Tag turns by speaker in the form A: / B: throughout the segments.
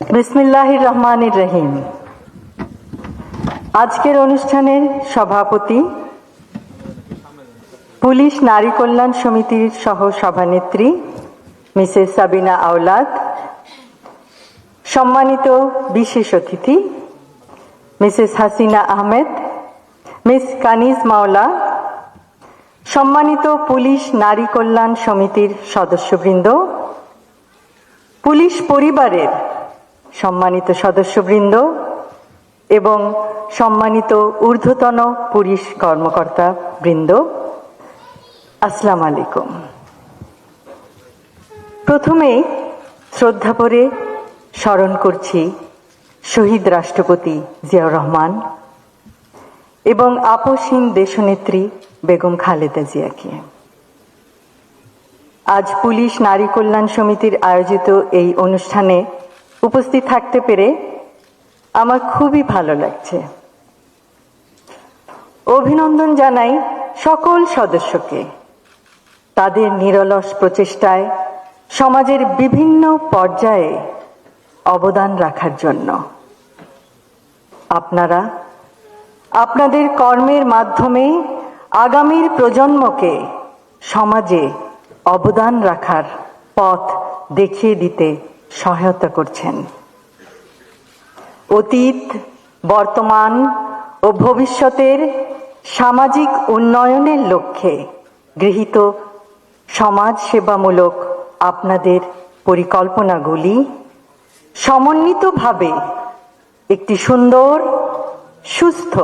A: বিসমিল্লাহির রহমানির রহিম। আজকের অনুষ্ঠানের সভাপতি, পুলিশ নারী কল্যাণ সমিতির সহ সভানেত্রী মিসেস সাবিনা আওলাদ, সম্মানিত বিশেষ অতিথি মিসেস হাসিনা আহমেদ, মিস কানিজ মাওলা, সম্মানিত পুলিশ নারী কল্যাণ সমিতির সদস্যবৃন্দ, পুলিশ পরিবারের সম্মানিত সদস্যবৃন্দ এবং সম্মানিত ঊর্ধ্বতন পুলিশ কর্মকর্তা বৃন্দ, আসসালামু আলাইকুম। প্রথমেই শ্রদ্ধা ভরে স্মরণ করছি শহীদ রাষ্ট্রপতি জিয়াউর রহমান এবং আপসহীন দেশনেত্রী বেগম খালেদা জিয়াকে। আজ পুলিশ নারী কল্যাণ সমিতির আয়োজিত এই অনুষ্ঠানে উপস্থিত থাকতে পেরে আমার খুবই ভালো লাগছে। অভিনন্দন জানাই সকল সদস্যকে তাদের নিরলস প্রচেষ্টায় সমাজের বিভিন্ন পর্যায়ে অবদান রাখার জন্য। আপনারা আপনাদের কর্মের মাধ্যমে আগামীর প্রজন্মকে সমাজে অবদান রাখার পথ দেখিয়ে দিতে সহায়তা করছেন। অতীত, বর্তমান ও ভবিষ্যতের সামাজিক উন্নয়নের লক্ষ্যে গৃহীত সমাজ সেবামূলক আপনাদের পরিকল্পনাগুলি সমন্বিতভাবে একটি সুন্দর, সুস্থ,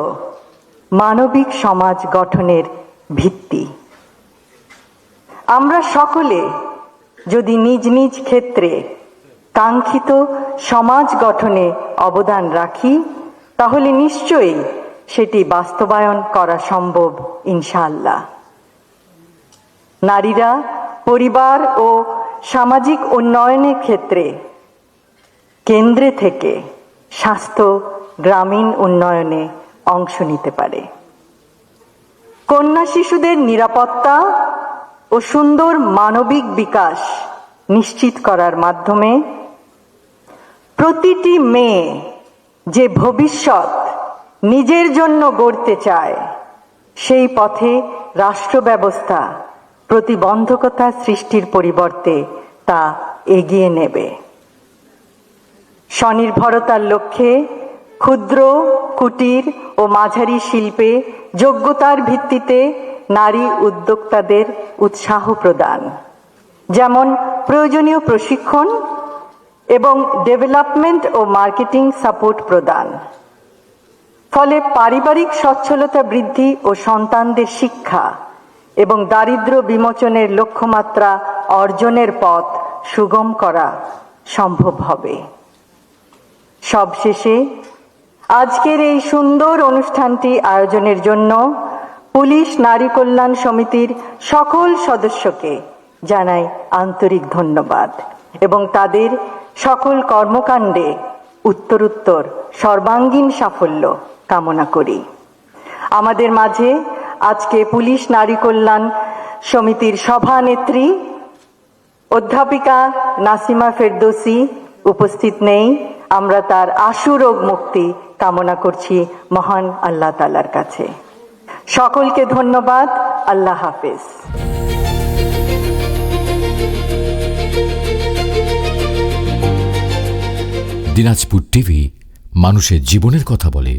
A: মানবিক সমাজ গঠনের ভিত্তি। আমরা সকলে যদি নিজ নিজ ক্ষেত্রে কাঙ্ক্ষিত সমাজ গঠনে অবদান রাখি, তাহলে নিশ্চয়ই সেটি বাস্তবায়ন করা সম্ভব ইনশাআল্লাহ। নারীরা পরিবার ও সামাজিক উন্নয়নের ক্ষেত্রে কেন্দ্রে থেকে স্বাস্থ্য, গ্রামীণ উন্নয়নে অংশ নিতে পারে। কন্যা শিশুদের নিরাপত্তা ও সুন্দর মানবিক বিকাশ নিশ্চিত করার মাধ্যমে প্রতিটি মেয়ে যে ভবিষ্যৎ নিজের জন্য গড়তে চায়, সেই পথে রাষ্ট্র ব্যবস্থা প্রতিবন্ধকতা সৃষ্টির পরিবর্তে তা এগিয়ে নেবে। স্বনির্ভরতার লক্ষ্যে ক্ষুদ্র, কুটির ও মাঝারি শিল্পে যোগ্যতার ভিত্তিতে নারী উদ্যোক্তাদের উৎসাহ প্রদান, যেমন প্রয়োজনীয় প্রশিক্ষণ এবং ডেভেলপমেন্ট ও মার্কেটিং সাপোর্ট প্রদান। ফলে পারিবারিক সচ্ছলতা বৃদ্ধি ও সন্তানদের শিক্ষা এবং দারিদ্র্য বিমোচনের লক্ষ্যমাত্রা অর্জনের পথ সুগম করা সম্ভব হবে। সবশেষে আজকের এই সুন্দর অনুষ্ঠানটি আয়োজনের জন্য পুলিশ নারী কল্যাণ সমিতির সকল সদস্যকে জানাই আন্তরিক ধন্যবাদ এবং তাদের সকল কর্মকাণ্ডে উত্তরোত্তর সর্বাঙ্গীন সাফল্য কামনা করি। আমাদের মাঝে আজকে পুলিশ নারী কল্যাণ সমিতির সভানেত্রী অধ্যাপিকা নাসিমা ফেরদৌসী উপস্থিত নেই। আমরা তার আশু রোগ মুক্তি কামনা করছি মহান আল্লাহ তাআলার কাছে। সকলকে ধন্যবাদ। আল্লাহ হাফেজ।
B: দিনাজপুর টিভি মানুষের জীবনের কথা বলে।